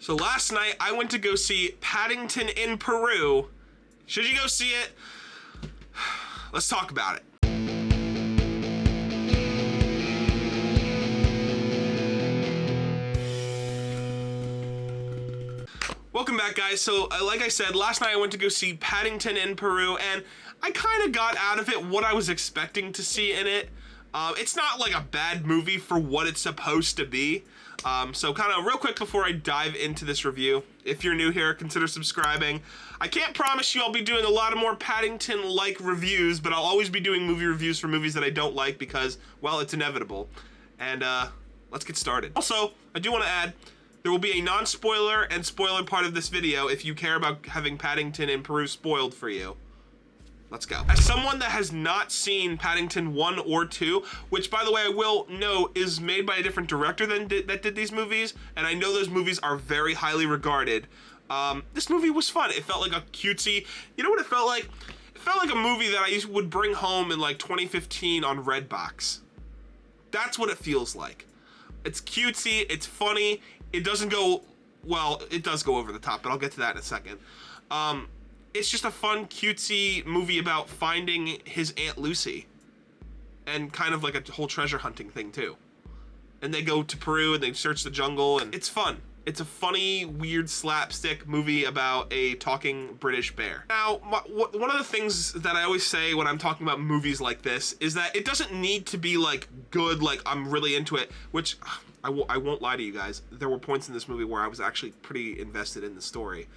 So last night, I went to go see Paddington in Peru. Should you go see it? Let's talk about it. Welcome back, guys. So, like I said, last night I went to go see Paddington in Peru, and I kind of got out of it what I was expecting to see in it. It's not like a bad movie for what it's supposed to be. So kind of real quick before I dive into this review, if you're new here, consider subscribing. I can't promise you I'll be doing a lot of more Paddington-like reviews, but I'll always be doing movie reviews for movies that I don't like because, well, it's inevitable. And let's get started. Also, I do want to add, there will be a non-spoiler and spoiler part of this video if you care about having Paddington in Peru spoiled for you. Let's go. As someone that has not seen Paddington 1 or 2, which by the way I will know is made by a different director that did these movies, and I know those movies are very highly regarded, this movie was fun. It felt like a cutesy, you know what it felt like? It felt like a movie that I would bring home in like 2015 on Redbox. That's what it feels like. It's cutesy, it's funny, it doesn't go, well, it does go over the top, but I'll get to that in a second. It's just a fun, cutesy movie about finding his Aunt Lucy. And kind of like a whole treasure hunting thing, too. And they go to Peru and they search the jungle, and it's fun. It's a funny, weird slapstick movie about a talking British bear. Now, one of the things that I always say when I'm talking about movies like this is that it doesn't need to be like good, like I'm really into it, which I won't lie to you guys. There were points in this movie where I was actually pretty invested in the story.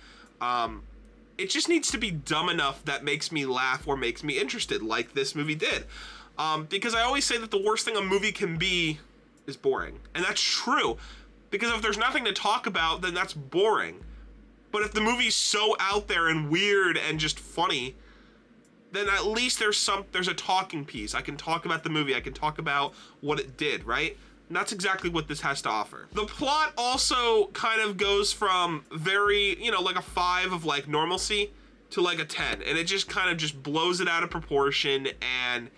It just needs to be dumb enough that makes me laugh or makes me interested, like this movie did. Because I always say that the worst thing a movie can be is boring. And that's true. Because if there's nothing to talk about, then that's boring. But if the movie's so out there and weird and just funny, then at least there's a talking piece. I can talk about the movie. I can talk about what it did, right? And that's exactly what this has to offer. The plot also kind of goes from very, you know, like a 5 of like normalcy to like a 10. And it just kind of just blows it out of proportion and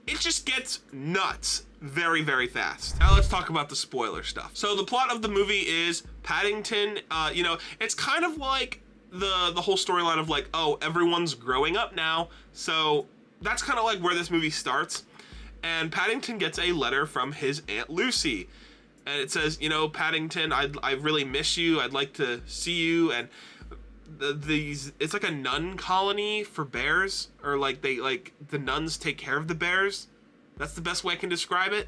it just gets nuts very, very fast. Now let's talk about the spoiler stuff. So the plot of the movie is Paddington, you know, it's kind of like the whole storyline of like, oh, everyone's growing up now. So that's kind of like where this movie starts. And Paddington gets a letter from his Aunt Lucy. And it says, you know, Paddington, I really miss you. I'd like to see you. And it's like a nun colony for bears, or like the nuns take care of the bears. That's the best way I can describe it.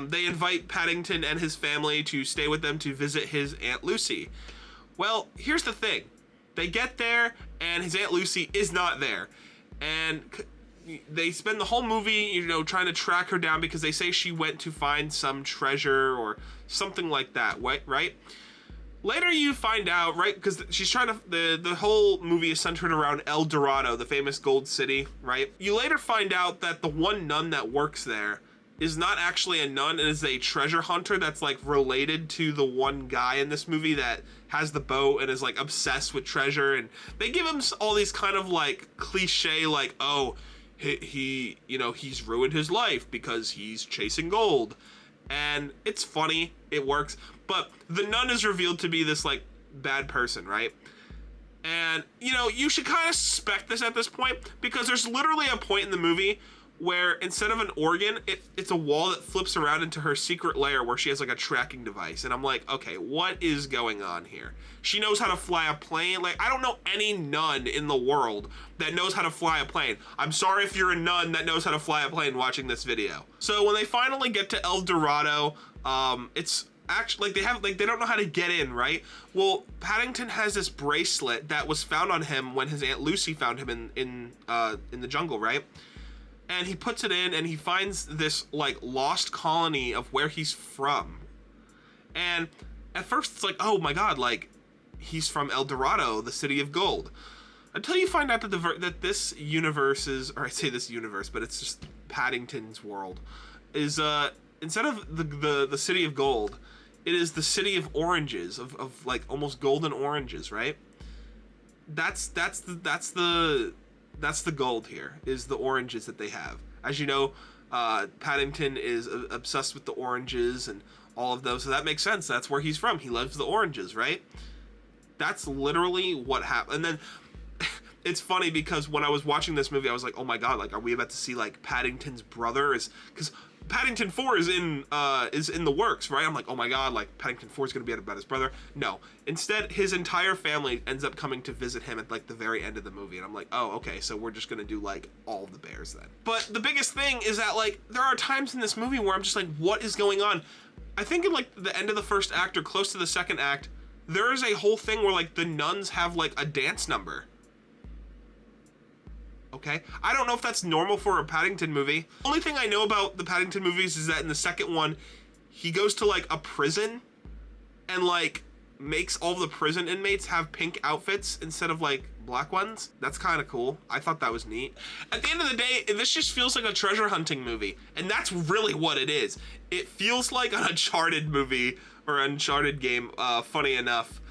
They invite Paddington and his family to stay with them to visit his Aunt Lucy. Well, here's the thing. They get there and his Aunt Lucy is not there. And they spend the whole movie, you know, trying to track her down because they say she went to find some treasure or something like that, right? Later you find out, right, because she's trying to, the whole movie is centered around El Dorado, the famous gold city, right? You later find out that the one nun that works there is not actually a nun, and is a treasure hunter that's like related to the one guy in this movie that has the boat and is like obsessed with treasure. And they give him all these kind of like cliche, like, oh, he you know, he's ruined his life because he's chasing gold. And it's funny, it works, but the nun is revealed to be this like bad person, right? And you know, you should kind of suspect this at this point, because there's literally a point in the movie where instead of an organ, it's a wall that flips around into her secret lair where she has like a tracking device. And I'm like, okay, what is going on here? She knows how to fly a plane. Like, I don't know any nun in the world that knows how to fly a plane. I'm sorry if you're a nun that knows how to fly a plane watching this video. So when they finally get to El Dorado, it's actually like they don't know how to get in, right? Well, Paddington has this bracelet that was found on him when his Aunt Lucy found him in the jungle, right? And he puts it in and he finds this like lost colony of where he's from. And at first it's like, oh my God, like he's from El Dorado, the city of gold. Until you find out that this universe is, or I say this universe, but it's just Paddington's world, is instead of the city of gold, it is the city of oranges, of like almost golden oranges, right? That's the gold here, is the oranges that they have. As you know, Paddington is obsessed with the oranges and all of those, so that makes sense. That's where he's from. He loves the oranges, right? That's literally what happened. And then it's funny because when I was watching this movie, I was like, oh my god, like, are we about to see like Paddington's brother? Because Paddington 4 is in the works, right? I'm like, oh my god, like Paddington 4 is gonna be about his brother. No, instead his entire family ends up coming to visit him at like the very end of the movie, and I'm like, oh, okay, so we're just gonna do like all of the bears then. But the biggest thing is that like there are times in this movie where I'm just like, what is going on? I think in like the end of the first act or close to the second act, there is a whole thing where like the nuns have like a dance number. Okay, I don't know if that's normal for a Paddington movie. Only thing I know about the Paddington movies is that in the second one, he goes to like a prison and like makes all the prison inmates have pink outfits instead of like black ones. That's kind of cool. I thought that was neat. At the end of the day, this just feels like a treasure hunting movie, and that's really what it is. It feels like an Uncharted movie or Uncharted game, funny enough.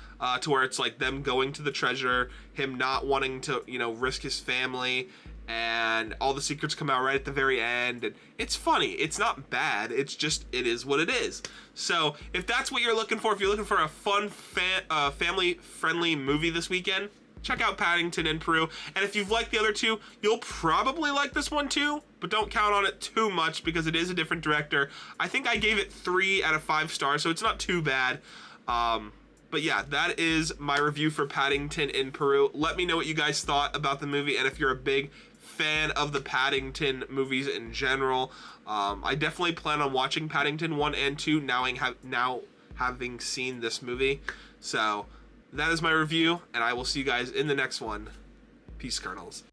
To where it's like them going to the treasure, him not wanting to, you know, risk his family, and all the secrets come out right at the very end, and it's funny. It's not bad. It's just, it is what it is. So if that's what you're looking for, if you're looking for a fun, family-friendly movie this weekend, check out Paddington in Peru. And if you've liked the other two, you'll probably like this one too, but don't count on it too much because it is a different director. I think I gave it 3 out of 5 stars, so it's not too bad. But yeah, that is my review for Paddington in Peru. Let me know what you guys thought about the movie, and if you're a big fan of the Paddington movies in general. I definitely plan on watching Paddington 1 and 2 now having seen this movie. So that is my review, and I will see you guys in the next one. Peace, Kernels.